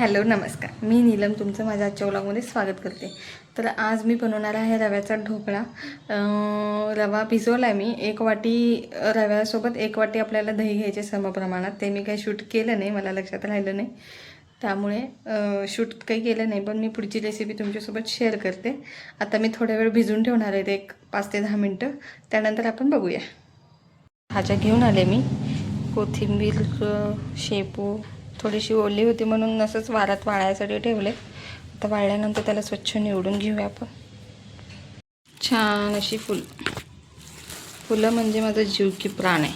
Hello नमस्कार, मी नीलम तुमचं माझ्या आजच्या व्लॉगमध्ये स्वागत करते। तर आज मी बनवणार आहे रव्याचा ढोकळा। रवा भिजवला आहे मी, 1 वाटी रव्यासोबत 1 वाटी आपल्याला दही घ्यायचे समप्रमाणात। ते मी काही शूट केलं नाही, मला लक्षात राहिलं नाही, त्यामुळे शूट काही केलं नाही, पण मी पुढची रेसिपी तुमच्यासोबत शेअर करते। आता मी थोडा वेळ भिजवून ठेवणार आहे, एक 5 ते 10 मिनटं, त्यानंतर आपण बघूया। भाज्या घेऊन आले मी, कोथिंबीर, शेपू, थोडीशी ओली होती म्हणून असंच वारात वाळायसाठी ठेवले। आता वाळल्यानंतर त्याला स्वच्छ निवडून घेऊया आपण। छान अशी फुलं म्हणजे माझा जीव की प्राण आहे,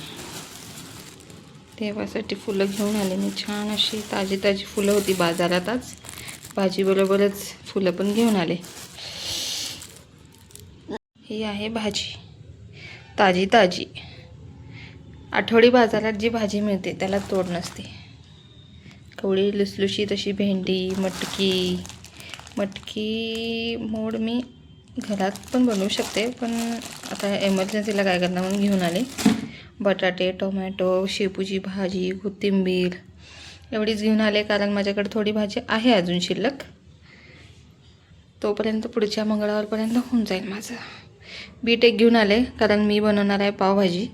तेव्हासाठी फुलं घेऊन आले मी। छान अशी ताजी ताजी फुलं होती बाजारात, आज भाजीबरोबरच फुलं पण घेऊन आले। ही आहे भाजी, ताजी ताजी। आठवडी बाजारात जी भाजी मिळते त्याला तोड नसते। कवळी लुसलुशीत अशी भेंडी, मटकी मोड मी घरात पण बनवू शकते, पण आता एमर्जन्सीला काय करणार म्हणून घेऊन आले। बटाटे, टोमॅटो, शेपूची भाजी, कोथिंबीर एवढीच घेऊन आले, कारण माझ्याकडे थोडी भाजी आहे अजून शिल्लक। तोपर्यंत पुढच्या मंगळवारपर्यंत होऊन जाईल माझं। बीट एक घेऊन आले, कारण मी बनवणार आहे पावभाजी,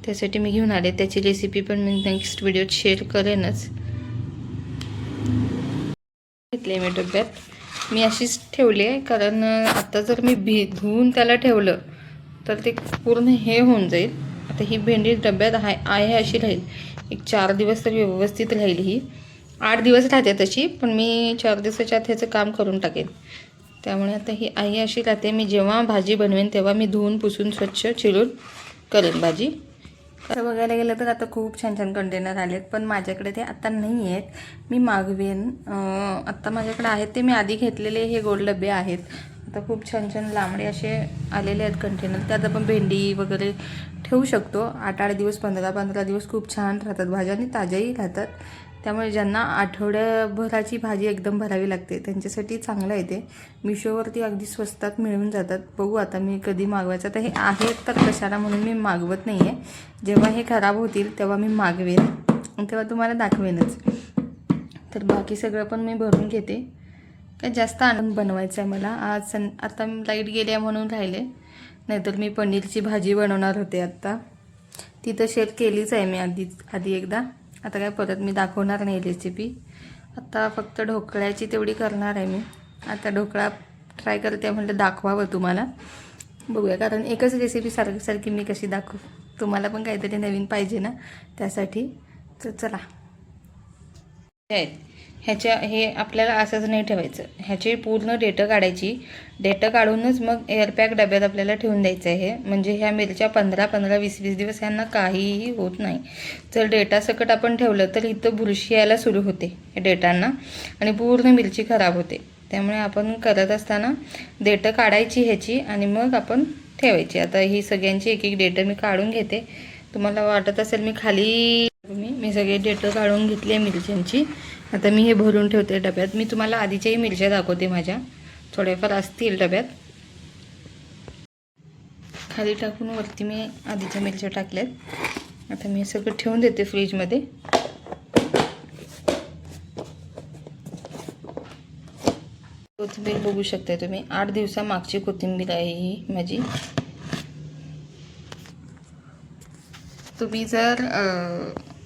त्यासाठी मी घेऊन आले। त्याची रेसिपी पण मी नेक्स्ट व्हिडिओत शेअर करेनच। घेतले मी डब्यात, मी अशीच ठेवली आहे, कारण आता जर मी धुवून त्याला ठेवलं तर ते पूर्ण हे होऊन जाईल। आता ही भेंडी डब्यात आहे अशी राहील, एक 4 दिवस तरी व्यवस्थित राहील। ही 8 दिवस राहते तशी, पण मी 4 दिवसाच्या आत ह्याचं काम करून टाकेन, त्यामुळे आता ही आहे अशी राहते। मी जेव्हा भाजी बनवेन तेव्हा मी धुवून पुसून स्वच्छ चिरून करेन भाजी। असं बघायला गेलं तर आता खूप छान छान कंटेनर आलेत, पण माझ्याकडे ते आता नाही आहेत, मी मागवेन। आत्ता माझ्याकडे आहेत ते मी आधी घेतलेले हे गोल डबे आहेत। आता खूप छान छान लांबडे असे आलेले आहेत कंटेनर, त्यात आपण भेंडी वगैरे ठेवू शकतो। 8-8 दिवस, 15-15 दिवस खूप छान राहतात भाज्या आणि ताज्याही राहतात, त्यामुळे ज्यांना आठवड्याभराची भाजी एकदम भरावी लागते त्यांच्यासाठी चांगलं आहे ते। मिशोवरती अगदी स्वस्तात मिळून जातात। बघू आता मी कधी मागवायचं, तर हे आहेत तर कशाला म्हणून मी मागवत नाही आहे। जेव्हा हे खराब होतील तेव्हा मी मागवेन, तेव्हा तुम्हाला दाखवेनच। तर बाकी सगळं पण मी भरून घेते, काय जास्त आनंद बनवायचा आहे मला आज। आता लाईट गेली आहे म्हणून राहिले, नाहीतर मी पनीरची भाजी बनवणार होते आत्ता। ती तर शेअर केलीच आहे मी आधी एकदा, आता काय परत मी दाखवणार नाही रेसिपी। आता फक्त ढोकळ्याची तेवढी करणार आहे मी। आता ढोकळा ट्राय करते म्हटलं दाखवावं तुम्हाला, बघूया, कारण एकच रेसिपी सारखी मी कशी दाखवू, तुम्हाला पण काहीतरी नवीन पाहिजे ना, त्यासाठी। तर चला, हे आपल्याला असंच नाही ठेवायचं, ह्याची पूर्ण डेटं काढायची। डेटं काढूनच मग एअरपॅक डब्यात आपल्याला ठेवून द्यायचं आहे, म्हणजे ह्या मिरच्या 15-15, 20-20 दिवस ह्यांना काहीही होत नाही। जर डेटा सकट आपण ठेवलं तर इथं बुरशी यायला सुरू होते या डेटांना, आणि पूर्ण मिरची खराब होते। त्यामुळे आपण करत असताना डेटं काढायची ह्याची, आणि मग आपण ठेवायची। आता ही सगळ्यांची एक डेटं मी काढून घेते। तुम्हाला वाटत असेल मी खाली मी सगळे डेटं काढून घेतली आहे मिरच्यांची। आता मी हे भरून ठेवते डब्यात। मी तुम्हाला आधीच्याही मिरच्या दाखवते, माझ्या थोड्याफार असतील डब्यात। खाली टाकून वरती मी आधीच्या मिरच्या टाकल्यात। आता मी सगळं ठेवून देते फ्रीजमध्ये। कोथिंबीर बघू शकता तुम्ही, 8 दिवसामागची कोथिंबीर आहे ही माझी। तुम्ही जर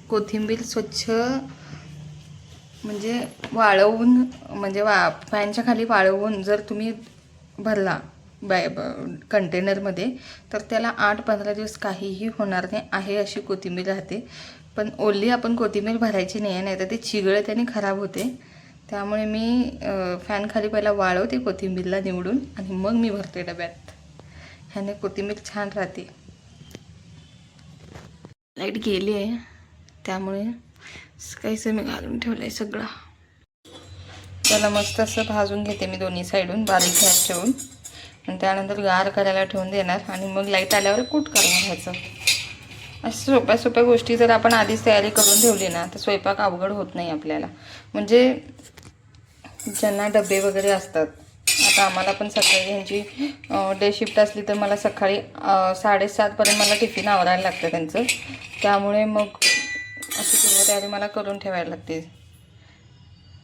कोथिंबीर स्वच्छ म्हणजे वाळवून, म्हणजे फॅनच्या खाली वाळवून जर तुम्ही भरला कंटेनरमध्ये, तर त्याला 8-15 दिवस काहीही होणार नाही, आहे अशी कोथिंबीर राहते। पण ओली आपण कोथिंबीर भरायची नाही आहे, नाहीतर ते चिघळते आणि खराब होते। त्यामुळे मी फॅन खाली पहिला वाळवते कोथिंबीरला निवडून, आणि मग मी भरते डब्यात। ह्याने कोथिंबीर छान राहते। लाईट गेली आहे त्यामुळे काहीसं मी घालून ठेवलं आहे सगळं। त्याला मस्त असं भाजून घेते मी दोन्ही साईडून, बारीक गॅस ठेवून, आणि त्यानंतर गार करायला ठेवून देणार, आणि मग लाईट आल्यावर कूट करून घ्यायचं। अशा सोप्या गोष्टी जर आपण आधीच तयारी करून ठेवली ना, तर स्वयंपाक अवघड होत नाही आपल्याला। म्हणजे ज्यांना डबे वगैरे असतात, आता आम्हाला पण सकाळी ह्यांची डे शिफ्ट असली तर मला सकाळी 7:30 पर्यंत मला टिफिन आवरायला लागतं त्यांचं, त्यामुळे मग अशी पूर्वतयारी मला करून ठेवायला लागते।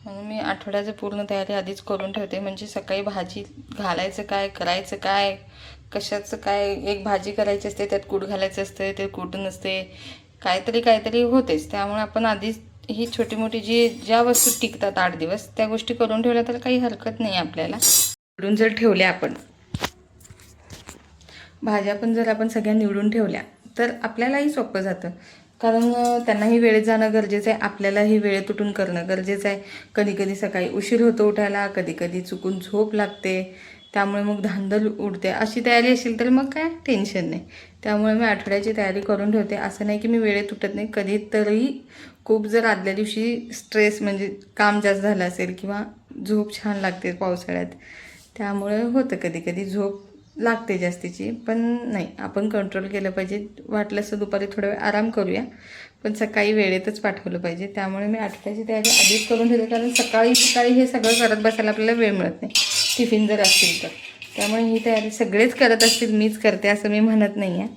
म्हणून मी आठवड्याचं पूर्ण तयारी आधीच करून ठेवते, म्हणजे सकाळी भाजी घालायचं काय, करायचं काय, कशाचं काय. एक भाजी करायची असते, त्यात कूट घालायचं असते, ते कूट नसते, काहीतरी होतेच. त्यामुळे आपण आधीच ही छोटी मोठी ज्या वस्तू टिकतात 8 दिवस त्या गोष्टी करून ठेवल्या तर काही हरकत नाही आपल्याला. निवडून जर ठेवल्या आपण भाज्या पण जर आपण सगळ्या निवडून ठेवल्या तर आपल्यालाही सोपं जातं. कारण त्यांनाही वेळेत जाणं गरजेचं आहे, आपल्यालाही वेळेत उठून करणं गरजेचं आहे. कधी कधी सकाळी उशीर होतो उठायला, कधी कधी चुकून झोप लागते, त्यामुळे मग धांदल उडते. अशी तयारी असेल तर मग काय टेन्शन नाही. त्यामुळे मी आठवड्याची तयारी करून ठेवते. असं नाही की मी वेळेत उठत नाही. कधीतरी खूप जर आदल्या दिवशी स्ट्रेस म्हणजे काम जास्त झालं असेल किंवा झोप छान लागते पावसाळ्यात, त्यामुळे होतं कधी कधी झोप लागते जास्तीची. पण नाही, आपण कंट्रोल केलं पाहिजे. वाटलं असं दुपारी थोडा वेळ आराम करूया, पण सकाळी वेळेतच पाठवलं पाहिजे. त्यामुळे मी आठवड्याची तयारी आधीच करून ठेवते, कारण सकाळी हे सगळं करत बसायला आपल्याला वेळ मिळत नाही, टिफिन जर असतील तर. त्यामुळे ही तयारी सगळेच करत असतील, मीच करते असं मी म्हणत नाही आहे.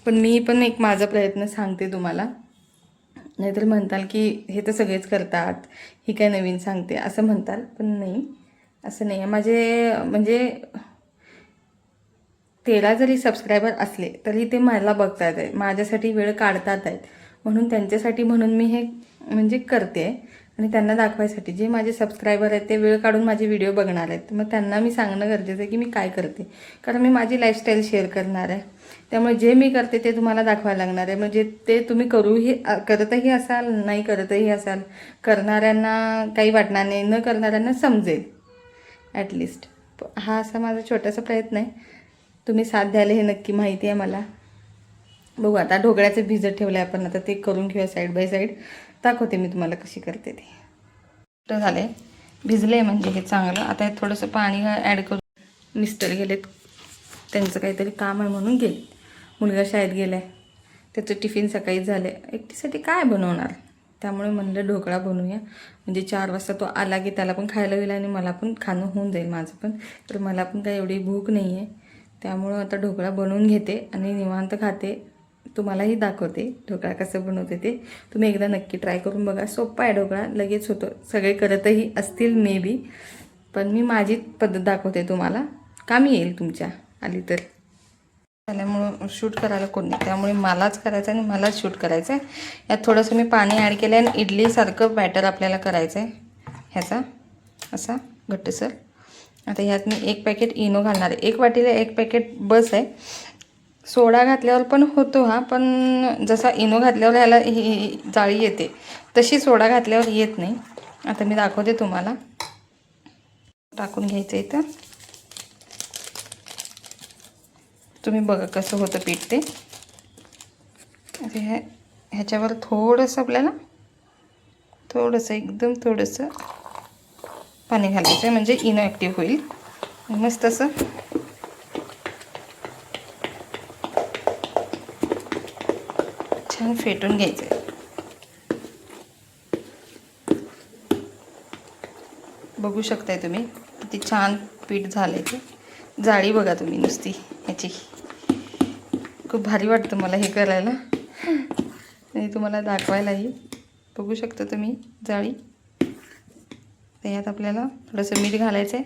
पण मी पण एक माझा प्रयत्न सांगते तुम्हाला. नाहीतर म्हणताल की हे तर सगळेच करतात, ही काय नवीन सांगते असं म्हणताल. पण नाही, असं नाही आहे. माझे म्हणजे 13 जरी सबस्क्रायबर असले तरी ते मला बघतात आहे, माझ्यासाठी वेळ काढतात आहेत. म्हणून त्यांच्यासाठी म्हणून मी हे म्हणजे करते आणि त्यांना दाखवायसाठी. जे माझे सबस्क्रायबर आहेत ते वेळ काढून माझे व्हिडिओ बघणार आहेत, मग त्यांना मी सांगणं गरजेचं आहे की मी काय करते. कारण मी माझी लाईफस्टाईल शेअर करणार आहे, त्यामुळे जे मी करते ते तुम्हाला दाखवायला लागणार आहे. म्हणजे ते तुम्ही करतही असाल, नाही करतही असाल, करणाऱ्यांना काही वाटणार नाही, न करणाऱ्यांना समजेल ॲटलिस्ट. हा असा माझा छोटासा प्रयत्न आहे. तुम्ही साथ द्यायला हे नक्की माहिती आहे मला. बघू आता ढोकळ्याचं भिजत ठेवलं आहे आपण, आता ते करून घेऊया साईड बाय साईड. दाखवते मी तुम्हाला कशी करते ते. झालं आहे, भिजलं आहे म्हणजे हे चांगलं. आता हे थोडंसं पाणी ॲड करून. मिस्टर गेलेत, त्यांचं काहीतरी काम आहे म्हणून गेले. मुलगा शाळेत गेला आहे, त्याचं टिफिन सकाळीच झालं आहे. एकटीसाठी काय बनवणार, त्यामुळे म्हणलं ढोकळा बनवूया. म्हणजे 4 वाजता तो आला की त्याला पण खायला होईल आणि मला पण खाणं होऊन जाईल माझं पण. तर मला पण काही एवढी भूक नाही आहे, त्यामुळं आता ढोकळा बनवून घेते आणि निवांत खाते. तुम्हालाही दाखवते ढोकळा कसं बनवते ते. तुम्ही एकदा नक्की ट्राय करून बघा. सोपा आहे ढोकळा, लगेच होतो. सगळे करतही असतील मे बी, पण मी माझी पद्धत दाखवते तुम्हाला, कामी येईल तुमच्या आली तर. त्यामुळं शूट करायला कोण नाही, त्यामुळे मलाच करायचं आणि मलाच शूट करायचं आहे. यात थोडंसं मी पाणी ॲड केलं आहे आणि इडलीसारखं बॅटर आपल्याला करायचं आहे ह्याचा, असा घट्टसर. आता ह्यात मी 1 पॅकेट इनो घालणार आहे. 1 वाटीला 1 पॅकेट बस आहे. सोडा घातल्यावर पण होतो हा, पण जसा इनो घातल्यावर ह्याला ही जाळी येते तशी सोडा घातल्यावर येत नाही. आता मी दाखवते तुम्हाला. टाकून घ्यायचं इथं, तुम्ही बघा कसं होतं पीठ ते. आता ह्याच्यावर थोडंसं आपल्याला एकदम थोडंसं पाणी घालायचं आहे, म्हणजे इनो ॲक्टिव्ह होईल. मस्त असं छान फेटून घ्यायचं आहे. बघू शकताय तुम्ही किती छान पीठ झालं आहे ते. जाळी बघा तुम्ही नुसती ह्याची, खूप भारी वाटतं मला हे करायला आणि तुम्हाला दाखवायलाही. बघू शकता तुम्ही जाळी. त्यात आपल्याला थोडंसं मीठ घालायचं आहे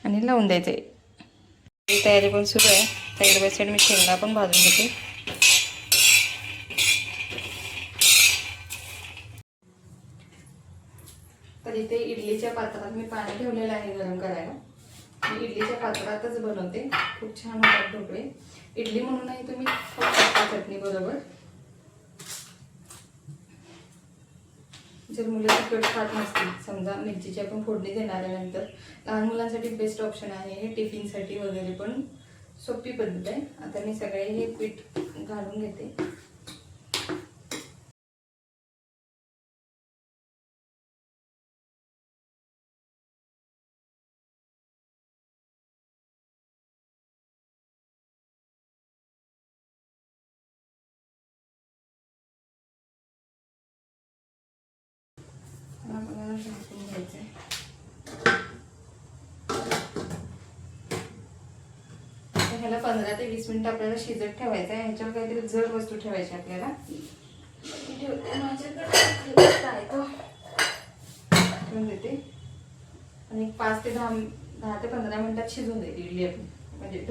आणि लावून द्यायचं आहे. तयारी पण सुरू आहे. साईड बाय साईड मी शेंगा पण भाजून घेते. तर इथे इडलीच्या पात्रात मी पाणी ठेवलेलं आहे गरम करायला. मी इडलीच्या पात्रातच बनवते, खूप छान होतात ढोकळे. इडली म्हणूनही तुम्ही खाऊ शकता चटणी बरोबर. जर मुलं तिखट खात नसतील, समजा मिरचीची आपण फोडणी देणाऱ्यानंतर, लहान मुलांसाठी बेस्ट ऑप्शन आहे हे. टिफिनसाठी वगैरे पण सोपी पद्धत आहे. आता मी सगळे हे पीठ घालून घेते. आपल्याला झाकून घ्यायचं आहे. ह्याला 15 ते 20 मिनिटं आपल्याला शिजत ठेवायचं आहे. ह्याच्यावर काहीतरी जड वस्तू ठेवायची आपल्याला. ठेवून देते. आणि 5 ते 10 ते 15 मिनिटात शिजून जाईल इडली आपली, म्हणजे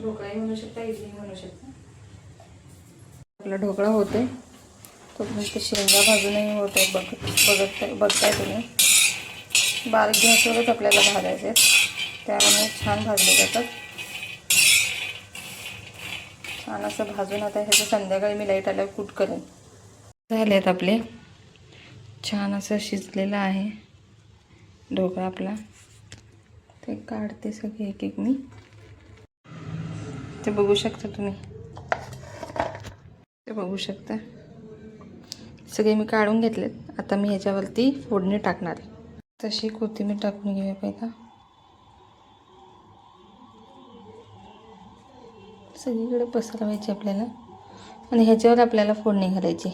ढोकळाही म्हणू शकता, इडली म्हणू शकता. आपला ढोकळा होतोय तोपर्यंत शेंगा भाजूनही होत आहे. बघताय तुम्ही, बारीक गॅसवरच आपल्याला भाजायचे, त्यामुळे छान भाजले जातात. छान असं भाजून आता ह्याचं संध्याकाळी मी लाईट आल्यावर कूट करेन. झालेत आपले, छान असं शिजलेलं आहे ढोकळा आपला. ते काढते सगळे एक एक मी, ते बघू शकता तुम्ही, ते बघू शकता सगळे मी काढून घेतलेत. आता मी ह्याच्यावरती फोडणी टाकणार आहे. तशी कोथिंबीर टाकून घेऊया पहिला, सगळीकडे पसरवायची आपल्याला, आणि ह्याच्यावर आपल्याला फोडणी घालायची.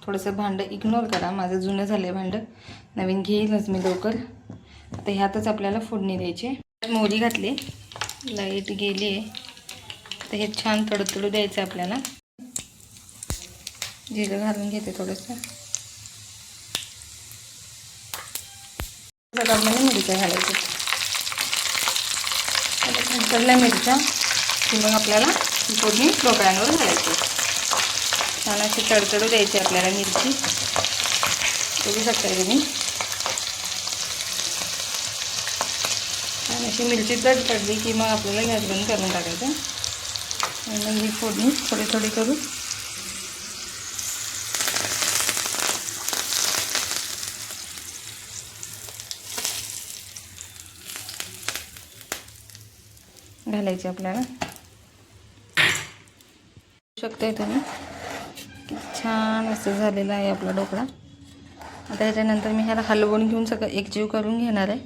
थोडंसं भांडं इग्नोर करा, माझं जुनं झालं आहे भांडं, नवीन घेईलच मी लवकर. आता ह्यातच आपल्याला फोडणी द्यायची. मोहरी घातली, लाईट गेली आहे, तर हे छान तडतडू द्यायचं आपल्याला. जिरं घालून घेते थोडंसं, आपल्याला मिरच्या घालायच्या. आता नंतरला मिरच्या की मग आपल्याला फोडणी ढोकळ्यांवर घालायची. छान अशी तडतडू द्यायची आपल्याला मिरची, बघू शकता तुम्ही. छान अशी मिरची तडतडली की मग आपल्याला गॅस बंद करून टाकायचं, आणि मग ही फोडणी थोडी थोडी करू घालायची आपल्याला. शकताय तुम्ही, छान असं झालेलं आहे आपला ढोकळा. आता त्याच्यानंतर मी ह्याला हलवून घेऊन सगळं एकजीव करून घेणार आहे.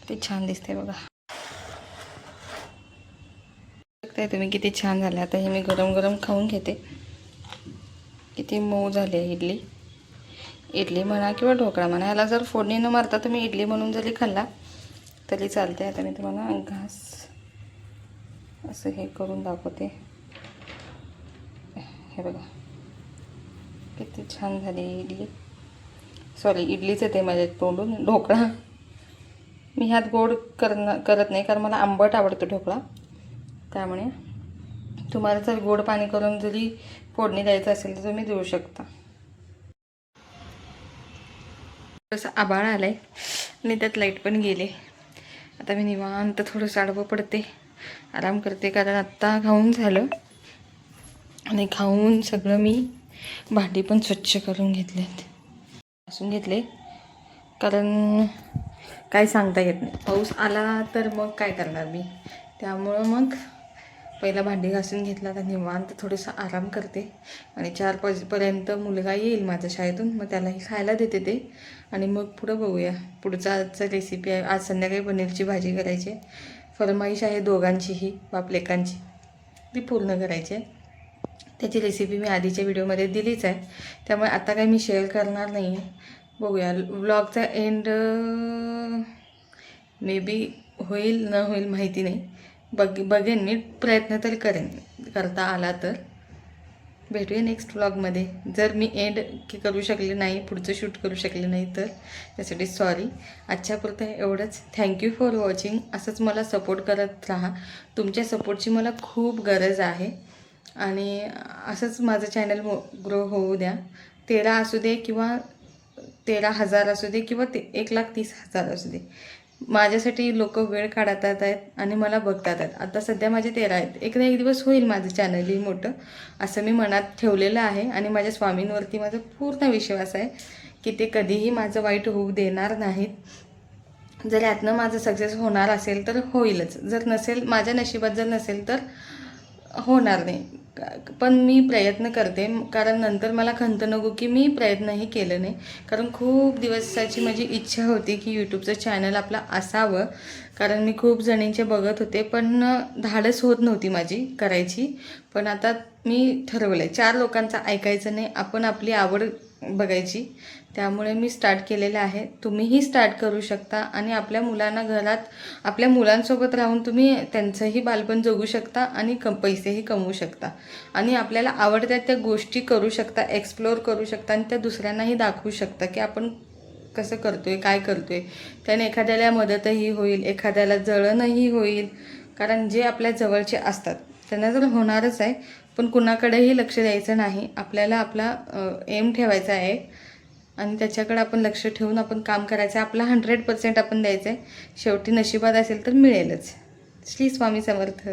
ते छान दिसते बघा, बघताय तुम्ही किती छान झालं. आता हे मी गरम गरम खाऊन घेते. किती मऊ झाली आहे इडली म्हणा किंवा ढोकळा म्हणा, ह्याला जर फोडणी न मारता तुम्ही इडली म्हणून जरी खाल्ला तरी चालते. आता मी तुम्हाला घास असं हे करून दाखवते. हे बघा किती छान झाली इडली, सॉरी इडलीच येते माझ्या तोंडून, ढोकळा मी ह्यात गोड करत नाही, कारण मला आंबट आवडतो ढोकळा. त्यामुळे तुम्हाला जर गोड पाणी करून जरी फोडणी द्यायचं असेल तर तुम्ही देऊ शकता. थोडंसं आभाळ आलं आहे आणि त्यात लाईट पण गेले. आता मी निवांत थोडंसं आडवं पडते, आराम करते, कारण आत्ता खाऊन झालं. आणि खाऊन सगळं मी भांडी पण स्वच्छ करून घेतलेत, घासून घेतले, कारण काय सांगता येत नाही, पाऊस आला तर मग काय करणार मी. त्यामुळं मग पहिला भांडी घासून घेतला, तर निवांत थोडंसं आराम करते. आणि 4 वाजेपर्यंत मुलगा येईल माझ्या शाळेतून, मग त्यालाही खायला देते ते, आणि मग पुढं बघूया. पुढचा आजचा रेसिपी आहे, आज संध्याकाळी पनीरची भाजी करायची. फरमाईश आहे दोघांचीही, बापलेकांची, ती पूर्ण करायची आहे. त्याची रेसिपी मी आधीच्या व्हिडिओमध्ये दिलीच आहे, त्यामुळे आता काही मी शेअर करणार नाही. बघूया, व्लॉगचा एंड मे बी होईल न होईल माहिती नाही, बघेन मी, प्रयत्न तर करता आला तर. भेटूया नेक्स्ट व्लॉगमध्ये. जर मी एंड करू शकले नाही, पुढचं शूट करू शकले नाही तर त्यासाठी सॉरी. आजच्यापुरतं एवढंच. Thank you for watching. असंच मला सपोर्ट करत राहा, तुमच्या सपोर्टची मला खूप गरज आहे, आणि असंच माझं चॅनल ग्रो होऊ द्या. 13 असू दे किंवा 13,000 असू दे किंवा 1,30,000 असू दे, माझ्यासाठी लोक वेळ काढतात आहेत आणि मला बघतात आहेत. आता सध्या माझे 13 आहेत, एक ना एक दिवस होईल माझं चॅनलही मोठं, असं मी मनात ठेवलेलं आहे. आणि माझ्या स्वामींवरती माझा पूर्ण विश्वास आहे की ते कधीही माझं वाईट होऊ देणार नाहीत. जर यातनं माझं सक्सेस होणार असेल तर होईलच, जर नसेल, माझ्या नशिबात जर नसेल तर होणार नाही. पण मी प्रयत्न करते, कारण नंतर मला खंत नको की मी प्रयत्नही केलं नाही. कारण खूप दिवसाची माझी इच्छा होती की यूट्यूबचं चॅनल आपलं असावं, कारण मी खूप जणींचे बघत होते, पण धाडस होत नव्हती माझी करायची. पण आता मी ठरवलं आहे 4 लोकांचं ऐकायचं नाही, आपण आपली आवड बघायची. त्यामुळे मी स्टार्ट केलेलं आहे, तुम्हीही स्टार्ट करू शकता. आणि आपल्या मुलांना घरात, आपल्या मुलांसोबत राहून तुम्ही त्यांचंही बालपण जगू शकता आणि पैसेही कमवू शकता. आणि आपल्याला आवडत्या त्या गोष्टी करू शकता, एक्सप्लोअर करू शकता, आणि त्या दुसऱ्यांनाही दाखवू शकता की आपण कसं करतोय, काय करतोय, त्याने एखाद्याला मदतही होईल, एखाद्याला जळणही होईल. कारण जे आपल्या जवळचे असतात त्यांना तर होणारच आहे, पण कुणाकडेही लक्ष द्यायचं नाही. आपल्याला आपला एम ठेवायचा आहे आणि त्याच्याकडे आपण लक्ष ठेवून आपण काम करायचं आहे. आपला 100% आपण द्यायचं आहे. शेवटी नशिबात असेल तर मिळेलच. श्री स्वामी समर्थ.